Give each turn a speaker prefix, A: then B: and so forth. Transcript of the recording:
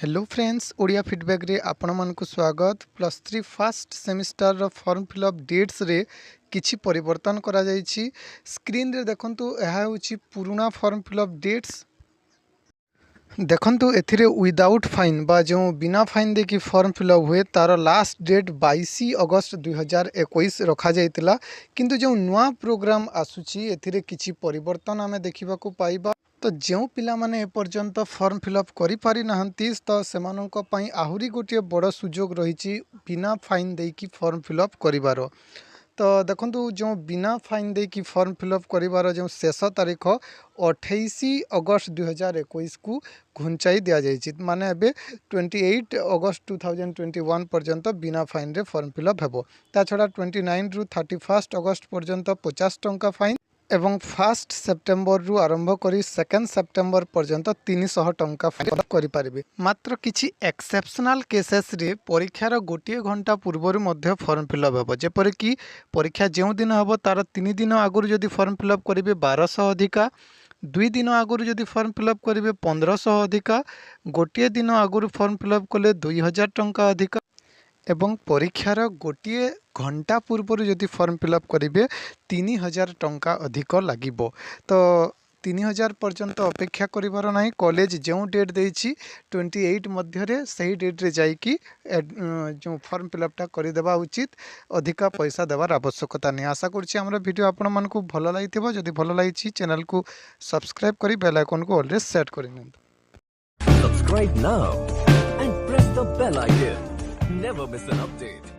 A: Hello friends Odia feedback रे आपण मानकु स्वागत। प्लस 3 फर्स्ट सेमिस्टर रो फॉर्म फिलअप डेट्स रे किछि परिवर्तन करा जायछि। स्क्रीन रे देखंतु एहा होछि पुराना फॉर्म फिलअप डेट्स। देखंतु एथिरे विदाउट फाइन बा जो बिना फाइन दे की फॉर्म फिलअप हुए तार लास्ट डेट 22 अगस्त 2021 रखा जायतिला, किंतु जो नुआ प्रोग्राम आसुछि एथिरे किछि परिवर्तन आमे देखिबा को पाइबा। तो जो पिला माने एपर्यंत फॉर्म फिलअप करि पारि नाहंती तो सेमानंक पई आहुरी गोटे बड़ सुजोग रहिछि बिना फाइन दे की फॉर्म फिलअप करिवारो। तो देखंतु जो बिना फाइन दे की फॉर्म फिलअप करिवार जो शेष तारीख 28 अगस्त 2021 को घुंचाई दिया जायछि। माने एबे 28 अगस्त 2021 पर्यंत बिना फाइन रे फॉर्म फिलअप हेबो। ता छडा 29 रु 31 अगस्त पर्यंत 50 टंका फाइन एवं 1 सेप्टेम्बर रु आरंभ करी 2 सेप्टेम्बर पर्यंत 300 टंका फाइन करि पारिबे। मात्र किछि एक्सेप्शनल केसेस रे परीक्षार गोटे घंटा पूर्व मध्य फॉर्म फिलअप हेबो। जेपर कि परीक्षा जो दिन हेबो तार 3 दिन आगुरी जदि फॉर्म फिलअप करिवे 1200 अधिका, 2 दिन आगुरी जदि फॉर्म फिलअप करिवे 1500 अधिका, गोटे दिन आगुरी फॉर्म फिलअप कले 2000 टंका अधिका एवं परीक्षार गोटे घंटा पूर्व जदि फॉर्म फिलअप करेंगे 3000 टंका अधिक लगिबो। तो 3000 पर्यंत अपेक्षा करिवार नाही। कॉलेज जो डेट देछि 28 मध्य रे सही डेट रे जाइकी जो फॉर्म फिलअपटा करदेवा उचित, अधिका पैसा देवार आवश्यकता नहीं। आशा करछि हमर वीडियो आपण मानकु भलो लागिथिबो। जदि भलो लागिछि चैनल को सब्सक्राइब करी बेल आइकन को ऑलरेडी सेट करि नियंतु।
B: Subscribe now and press the bell icon. Never miss an update.